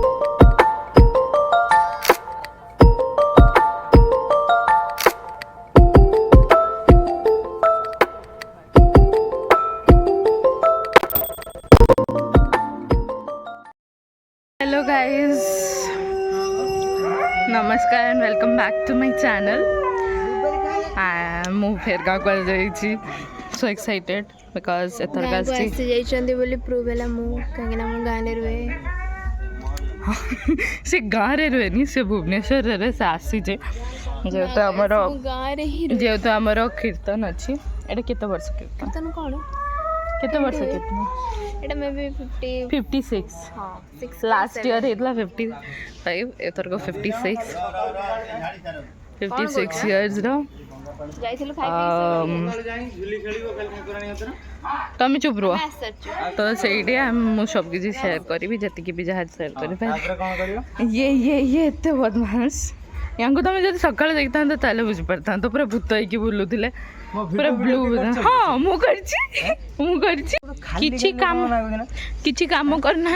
Hello guys, namaskar and welcome back to my channel. I'm here gaku so excited because prove से गाँव रे रुएनी से भुवनेश्वर रे से आसीजे जेहेतु आमर कीर्तन अच्छी एटा केते वर्ष कीर्तन कौन केते वर्ष कीर्तन एटा मे बी 56 हां 6 लास्ट ईयर हेतला 55 एथर को 56 इयर्स रो जाइथिलु 5 तमें चुप रुह तो सही मुझे सब किसी शेयर करी जी भी जहाँ शेयर करी ये एत बदमाश या तुम जब सका देखता तो बुझीपार था पूरा भूत होगी बुलूले पूरा ब्लू हाँ मुझे काम करना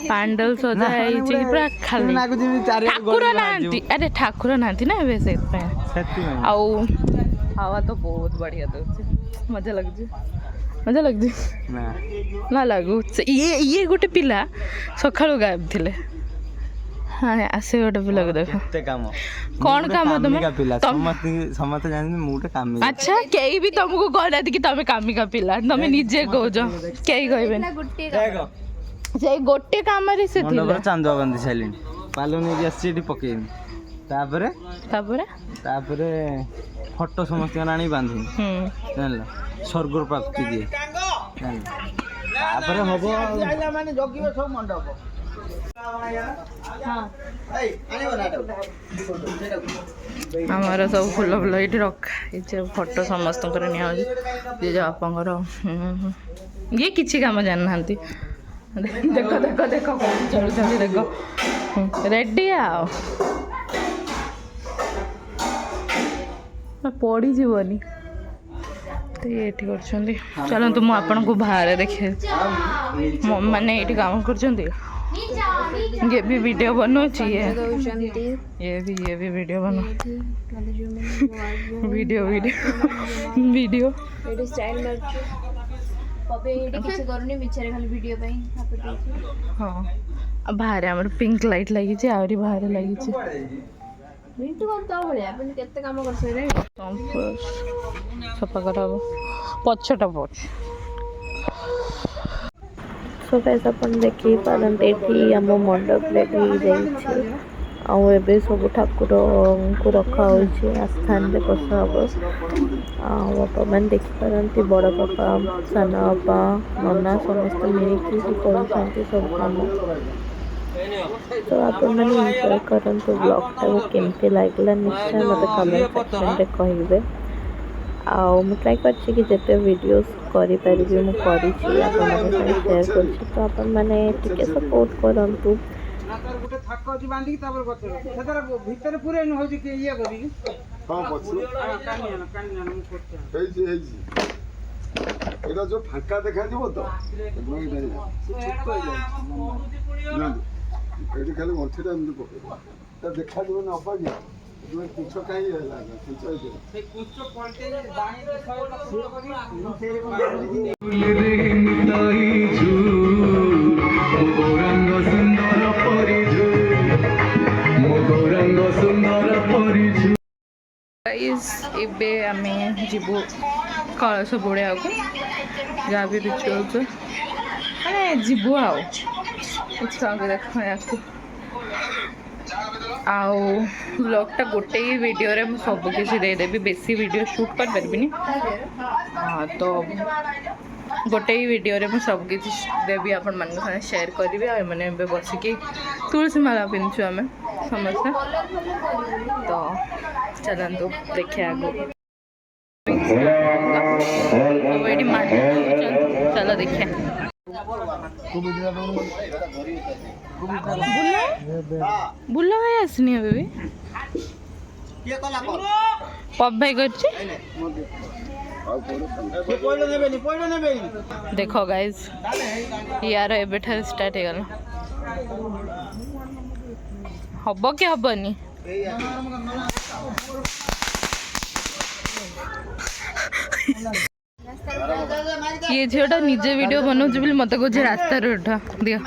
पांडल सजा पूरा खाली ठाकुर ना अरे ठाकुर ना ना से हवा तो बहुत बढ़िया दूसरी मजा लगुच ना लगू ये गोटे पिला सका गायब थे हाँ आसे गोटे पिला को देख कौन काम अच्छा कई भी तुमको कहना कि तुम कामिका पिला तुम निजे कह कई कहे जे गोटे काम रे से थिला चांदुआ बंदी साइलिन पालो ने आसी पकेनी तापरे तापरे तापरे फोटो समस्त आनी बांधी जानल स्वर्ग प्राप्ति दिए तापरे हबो आइला माने जगिबो सब मंडप हां ए आनी बनाटो हमारा सब फुल फुल ये रख ये फोटो समस्त निया ये बापांर ये किसी काम जानना देखो देखो देखो चलुँच देखो रेडी आओ पड़ीजनी तो ये चलते मुझे आपन को बाहर देखे मैंने ये काम कर ये भी वीडियो बनौची ये भी वीडियो बनो वीडियो स्टाइल हाँ बाहर आम पिंक लाइट लगी आहरी बाहर लगी सफा कर पछटा पछ सो गाइस अपन देखि पारंते एठी हम मंडप रेडी जाइछि आउ एबे सब ठाकुर को रखा होछि स्थान रे बसा हो आप मैंने देखि पारंती बड़ पापा सान बापा नना समस्त मिलकी कर सब काम तो आप मैंने एंजॉय करंतु ब्लॉग टा केमती लागला निश्चय मत कमेंट सेक्शन रे कहिबे आउ मु ट्राई करछि कि जेते वीडियोस करि परिबे मु करिछि आपन माने शेयर करछि तो आपन माने टिके सपोर्ट करंतु गोटे थाक अछि बांधी तापर गछर सेतर भीतर पूरे न होछि कि ये करी हां पछु कानिया मु करछि हे जी एटा जो फांका देखा दिबो तो ना एटी खाली मथेटा एमति पके त देखा दिबो न अपागी तुम्हें कुछ कहीं रहला कुछ है से कुछ पलटे दाई दिखाओ तो पूरा करी तेरे को मोगौरंग सुंदर परिजु मोगौरंग सुंदर परिजु गाइस एबे आमे जीवो कलश बुड़िया को जहाँ भी रिचुअल माने जीवो आओ छुआ को देखो याको आउ ब्लॉगटा गोटे ही वीडियो रे मु सब किसी दे देबी बेसी वीडियो शूट कर परबिनी हाँ तो गोटे ही वीडियो रे मु सब किसी देबी आपण मन साथ शेयर करिवे आ माने बे बसी कि तुलसी माला पिनछु हमें समझना तो चलंतु देखिए आगो वेडी मान चलो देखिए बुल्ला भाई आसनी है बेबी पप भाई कर देख गाइज यार एबेठार स्टार्ट हो गला हम कि हबनी ये झीटा निजे वीडियो बनाऊँ बोली मत कह रास्ता उठा दियो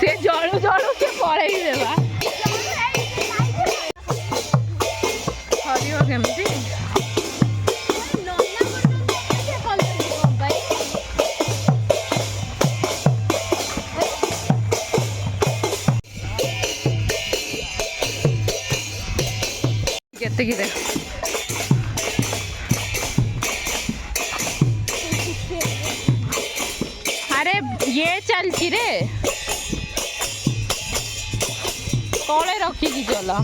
से जड़ू जड़ू के पड़े देवा हरियो केमती केते अरे ये चलची रे तले रखिकी चला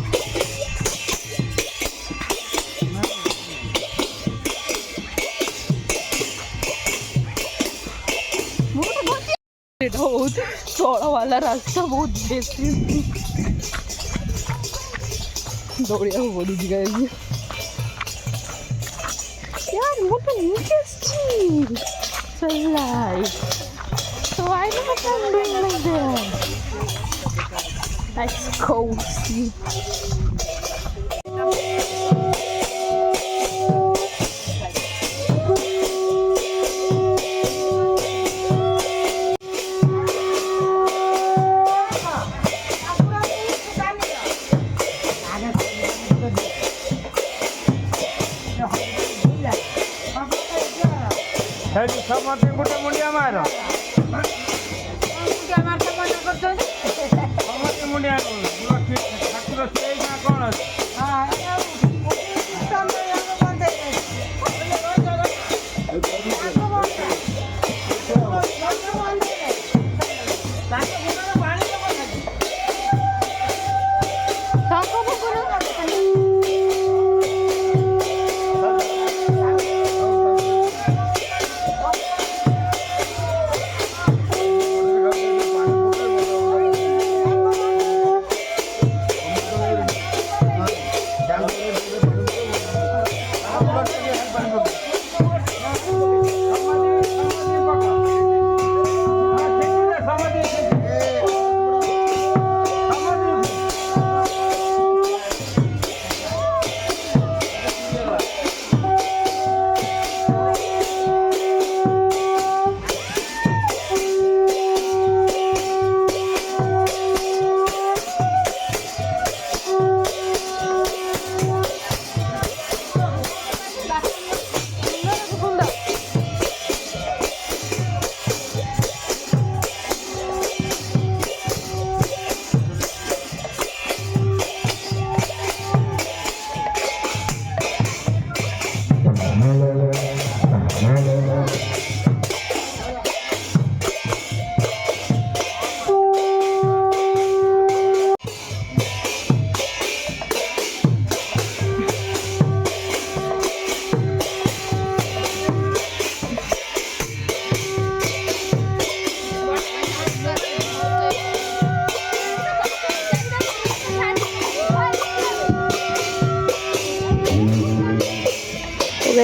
बहुत चौड़ा वाला रास्ता बहुत बेसी दौड़िया पड़ी यार what an interesting life. So why not I'm doing like that? That's cozy. समझे गोटे मुंडिया मार मुंडिया ठाकुर कौन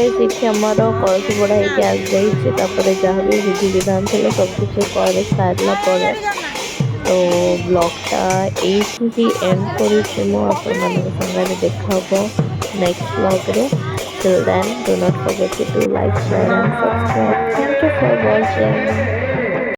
गाइस देखिए हमारा कलसी बड़ा है गैस जाइए तापर जहाँ भी विधि विधान थे सब कुछ कर सारा पर तो ब्लॉगटा ये एंड करुच्छे मु आपण मान संगे देखा नेक्स्ट ब्लॉग रे till then do not forget to do like share and subscribe thank you for watching